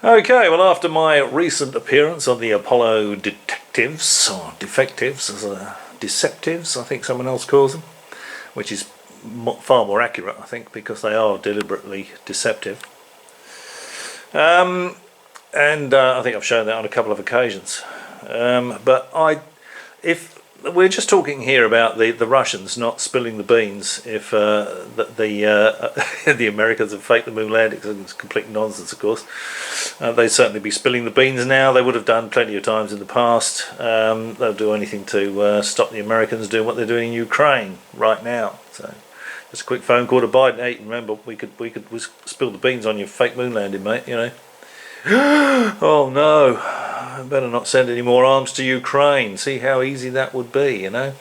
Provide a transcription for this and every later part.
Okay, well, after my recent appearance on the Apollo Detectives, or Defectives, Deceptives, I think someone else calls them, which is far more accurate, I think, because they are deliberately deceptive. And I think I've shown that on a couple of occasions. If we're just talking here about the Russians not spilling the beans, if the Americans have faked the moon landing, it's complete nonsense, of course. They'd certainly be spilling the beans now. They would have done plenty of times in the past. They'll do anything to stop the Americans doing what they're doing in Ukraine right now. So, just a quick phone call to Biden. Hey, remember, we could spill the beans on your fake moon landing, mate. You know. Oh no, I better not send any more arms to Ukraine. See how easy that would be, you know.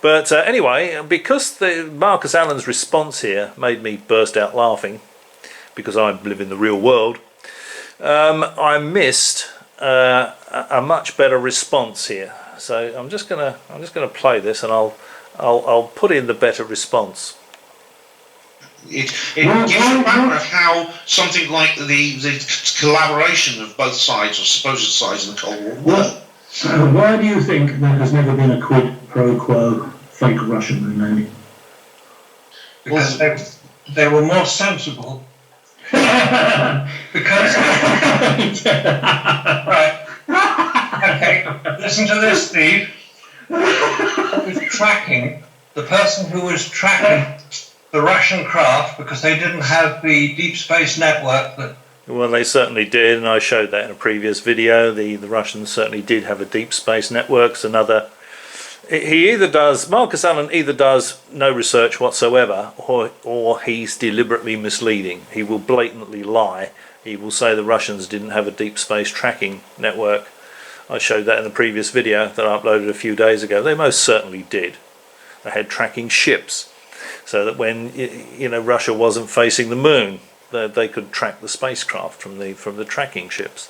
But anyway, because Marcus Allen's response here made me burst out laughing, because I live in the real world, I missed a much better response here. So I'm just gonna play this, and I'll put in the better response. It gives a matter of how something like the collaboration of both sides, or supposed sides, in the Cold War worked. Why do you think there has never been a quid pro quo fake Russian moon landing? Because they were more sensible. Because right, okay, listen to this, Steve. With tracking, the person who was tracking the Russian craft, because they didn't have the deep space network that... Well, they certainly did, and I showed that in a previous video. The Russians certainly did have a deep space network. Marcus Allen either does no research whatsoever, or he's deliberately misleading. He will blatantly lie. He will say the Russians didn't have a deep space tracking network. I showed that in the previous video that I uploaded a few days ago. They most certainly did. They had tracking ships, so that when Russia wasn't facing the moon, they could track the spacecraft from the tracking ships.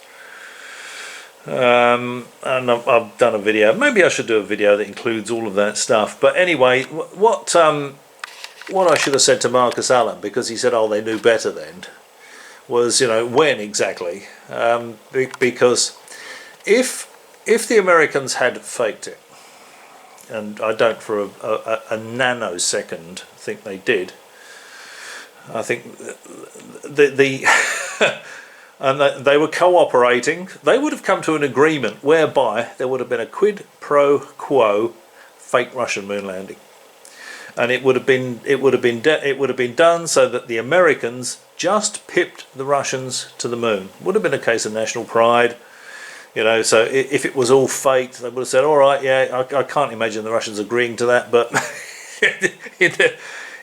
And I've done a video. Maybe I should do a video that includes all of that stuff. But anyway, what I should have said to Marcus Allen, because he said, "Oh, they knew better then," was when exactly? Because if the Americans had faked it, and I don't for a nanosecond think they did. I think and they were cooperating. They would have come to an agreement whereby there would have been a quid pro quo fake Russian moon landing, and it would have been done so that the Americans just pipped the Russians to the moon. Would have been a case of national pride. So if it was all faked, they would have said, all right, yeah, I can't imagine the Russians agreeing to that, but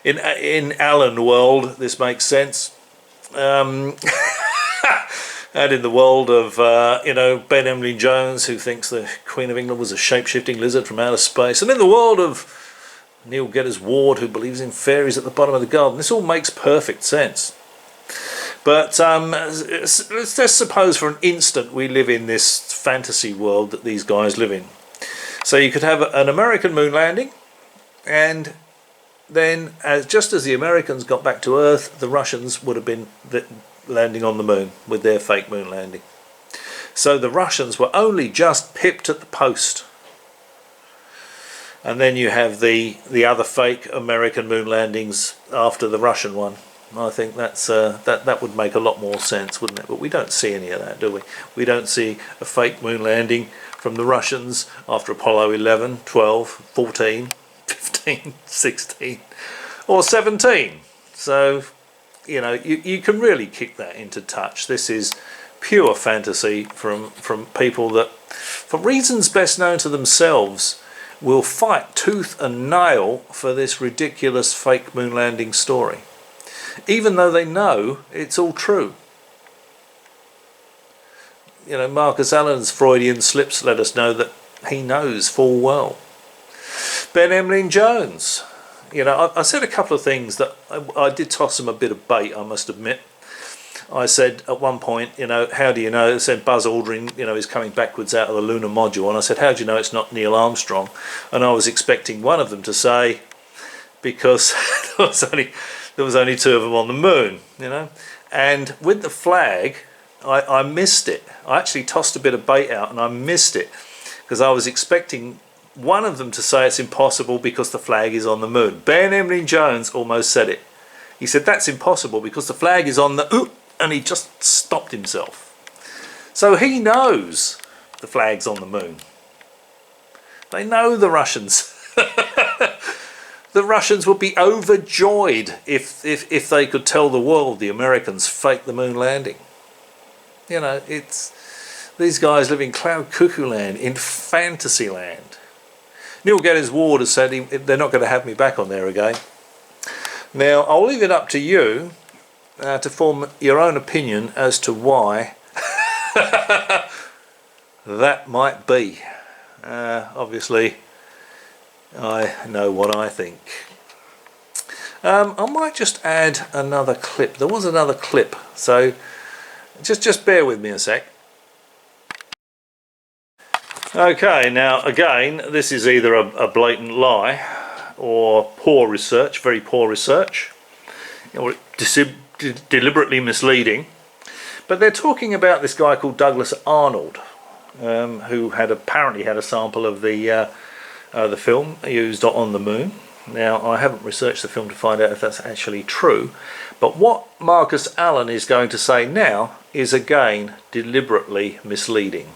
in Allen world, this makes sense. And in the world of, Ben Emily Jones, who thinks the Queen of England was a shape-shifting lizard from outer space, and in the world of Neil Geddes Ward, who believes in fairies at the bottom of the garden, this all makes perfect sense. But let's just suppose for an instant we live in this fantasy world that these guys live in. So you could have an American moon landing, and then just as the Americans got back to Earth, the Russians would have been landing on the moon with their fake moon landing. So the Russians were only just pipped at the post. And then you have the other fake American moon landings after the Russian one. I think that would make a lot more sense, wouldn't it? But we don't see any of that, do we? We don't see a fake moon landing from the Russians after Apollo 11, 12, 14, 15, 16, or 17. So, you can really kick that into touch. This is pure fantasy from people that, for reasons best known to themselves, will fight tooth and nail for this ridiculous fake moon landing story, even though they know it's all true. Marcus Allen's Freudian slips let us know that he knows full well. Ben Emily Jones, I said a couple of things that I did toss him a bit of bait, I must admit. I said at one point, how do you know? I said Buzz Aldrin, is coming backwards out of the lunar module, and I said, how do you know it's not Neil Armstrong? And I was expecting one of them to say, because there was only two of them on the moon, and with the flag I missed it. I actually tossed a bit of bait out and I missed it because I was expecting one of them to say it's impossible because the flag is on the moon. Ben Emlyn Jones almost said it. He said that's impossible because the flag is on the... and he just stopped himself. So he knows the flag's on the moon. They know the Russians. The Russians would be overjoyed if they could tell the world the Americans faked the moon landing. You know, it's... These guys live in cloud cuckoo land, in fantasy land. Neil Gaddis Ward has said they're not going to have me back on there again. Now, I'll leave it up to you to form your own opinion as to why that might be. Obviously, I know what I think. I might just add another clip. There was another clip, so just bear with me a sec. Okay, now again, this is either a blatant lie or poor research, very poor research, or deliberately misleading. But they're talking about this guy called Douglas Arnold, who had apparently had a sample of the film used on the moon. Now, I haven't researched the film to find out if that's actually true, but what Marcus Allen is going to say now is again deliberately misleading.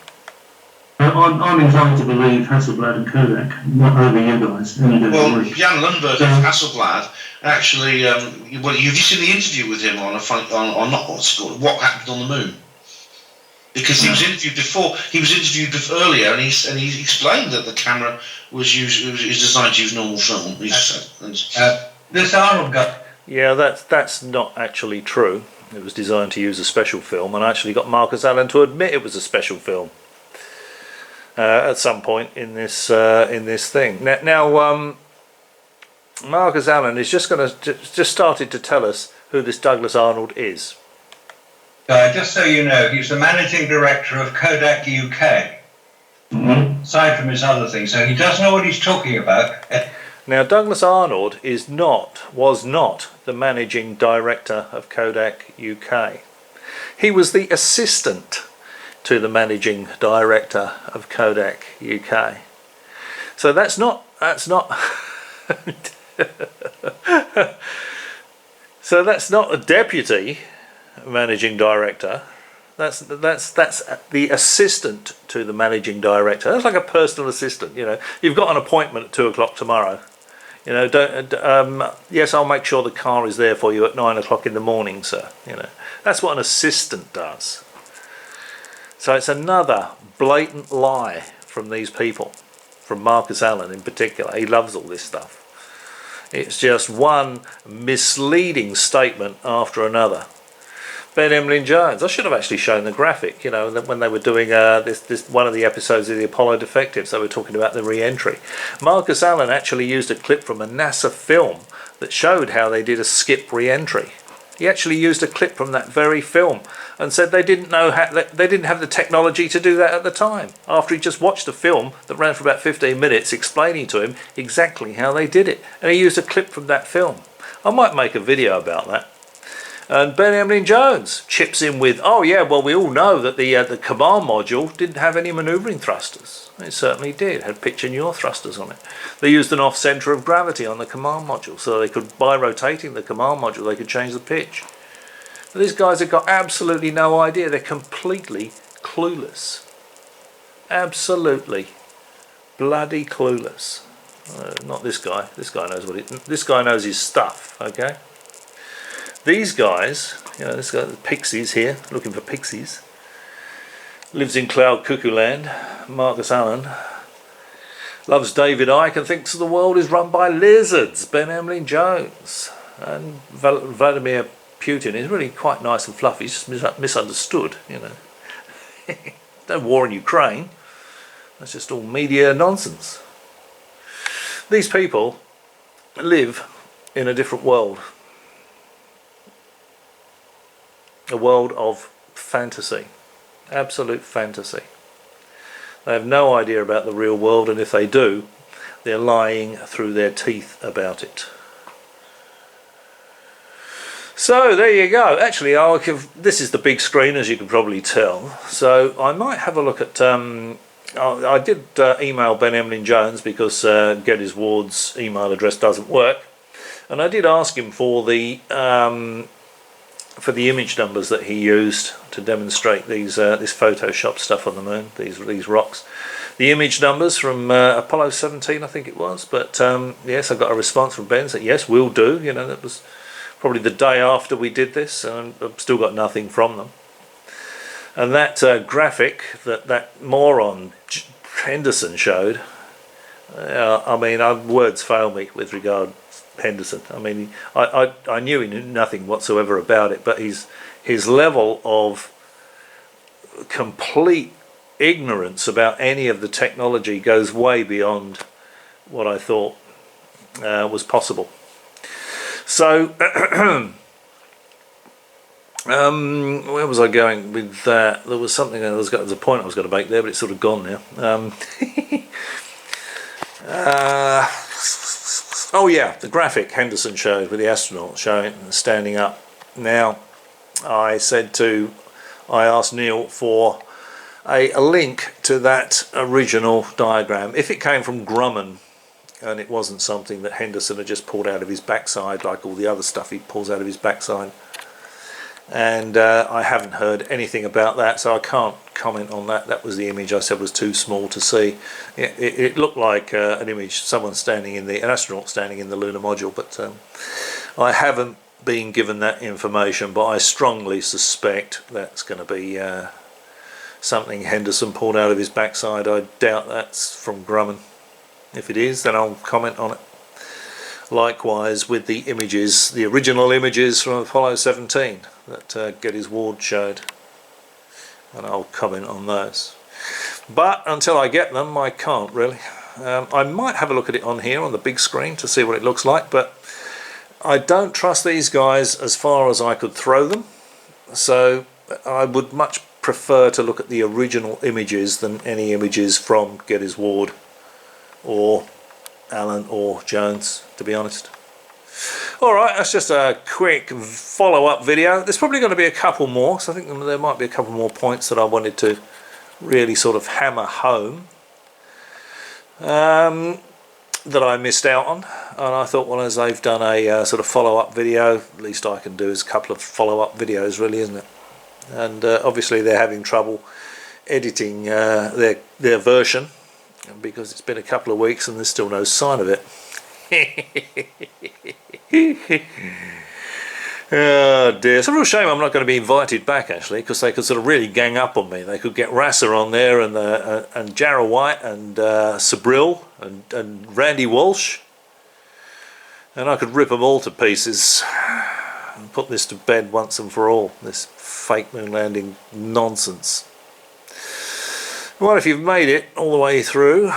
I'm inclined to believe Hasselblad and Kodak, not over you guys. Well, Jan Lundberg of Hasselblad actually. Well, you've seen the interview with him on not what's it called, What Happened on the Moon? Because he was interviewed before. He was interviewed earlier, and he explained that the camera was designed to use normal film. This Arnold guy. Yeah, that's not actually true. It was designed to use a special film, and I actually got Marcus Allen to admit it was a special film. At some point in this thing. Now Marcus Allen is just started to tell us who this Douglas Arnold is. Just so you know, he's the managing director of Kodak UK. Aside from his other things, so he does know what he's talking about. Now, Douglas Arnold was not the managing director of Kodak UK. He was the assistant to the managing director of Kodak UK. So that's not so that's not a deputy managing director. That's the assistant to the managing director. That's like a personal assistant. You know, you've got an appointment at 2 o'clock tomorrow. You know, yes, I'll make sure the car is there for you at 9 o'clock in the morning, sir. You know, that's what an assistant does. So it's another blatant lie from these people, from Marcus Allen in particular. He loves all this stuff. It's just one misleading statement after another. Ben Emlyn Jones. I should have actually shown the graphic, you know, when they were doing this one of the episodes of the Apollo Defectives. They were talking about the re-entry. Marcus Allen actually used a clip from a NASA film that showed how they did a skip re-entry. He actually used a clip from that very film and said they didn't have the technology to do that at the time, after he just watched a film that ran for about 15 minutes explaining to him exactly how they did it. And he used a clip from that film. I might make a video about that. And Ben Emlyn Jones chips in with, oh yeah, well we all know that the command module didn't have any manoeuvring thrusters. It certainly did. It had pitch and yaw thrusters on it. They used an off centre of gravity on the command module, so they could, by rotating the command module, they could change the pitch. But these guys have got absolutely no idea. They're completely clueless. Absolutely bloody clueless. Not this guy. This guy knows this guy knows his stuff. Okay. These guys, you know, this guy, the Pixies here, looking for Pixies, lives in cloud cuckoo land. Marcus Allen loves David Icke and thinks the world is run by lizards. Ben Emlyn Jones and Vladimir Putin is really quite nice and fluffy. He's just misunderstood, you know. No war in Ukraine. That's just all media nonsense. These people live in a different world. A world of fantasy. Absolute fantasy. They have no idea about the real world, and if they do, they're lying through their teeth about it. So there you go. Actually, this is the big screen, as you can probably tell. So I might have a look at. I did email Ben Emlyn Jones because Geddes Ward's email address doesn't work, and I did ask him for the image numbers that he used to demonstrate this Photoshop stuff on the moon. These rocks. The image numbers from Apollo 17, I think it was. But yes, I got a response from Ben that yes, we'll do. You know, that was probably the day after we did this, and I've still got nothing from them. And that graphic that moron Henderson showed, I mean, words fail me with regard to Henderson. I mean, I knew he knew nothing whatsoever about it, but his level of complete ignorance about any of the technology goes way beyond what I thought was possible. So, where was I going with that? There was something, there was a point I was going to make there, but it's sort of gone now. Oh yeah, the graphic Henderson showed with the astronaut showing standing up. Now, I asked Neil for a link to that original diagram. If it came from Grumman, and it wasn't something that Henderson had just pulled out of his backside like all the other stuff he pulls out of his backside. And I haven't heard anything about that, so I can't comment on that. That was the image I said was too small to see. It looked like an image, an astronaut standing in the lunar module, but I haven't been given that information, but I strongly suspect that's going to be something Henderson pulled out of his backside. I doubt that's from Grumman. If it is, then I'll comment on it. Likewise with the images, the original images from Apollo 17 that Geddes Ward showed, and I'll comment on those. But until I get them, I can't really. I might have a look at it on here on the big screen to see what it looks like, but I don't trust these guys as far as I could throw them, so I would much prefer to look at the original images than any images from Geddes Ward or Allen or Jones, to be honest. Alright, that's just a quick follow-up video. There's probably going to be a couple more, so I think there might be a couple more points that I wanted to really sort of hammer home that I missed out on, and I thought, well, as they've done a sort of follow-up video, at least I can do is a couple of follow-up videos, really, isn't it? And obviously they're having trouble editing their version, because it's been a couple of weeks and there's still no sign of it. Oh dear, it's a real shame I'm not going to be invited back, actually, because they could sort of really gang up on me. They could get Rassa on there, and Jarrah White, and Sabrill, and Randy Walsh, and I could rip them all to pieces and put this to bed once and for all, this fake moon landing nonsense. Well, if you've made it all the way through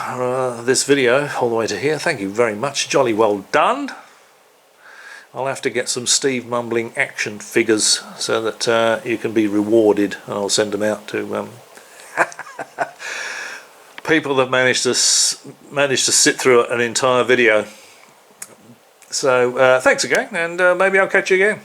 this video, all the way to here, thank you very much. Jolly well done. I'll have to get some Steve Mumbling action figures so that you can be rewarded, and I'll send them out to people that managed to sit through an entire video. So thanks again, and maybe I'll catch you again.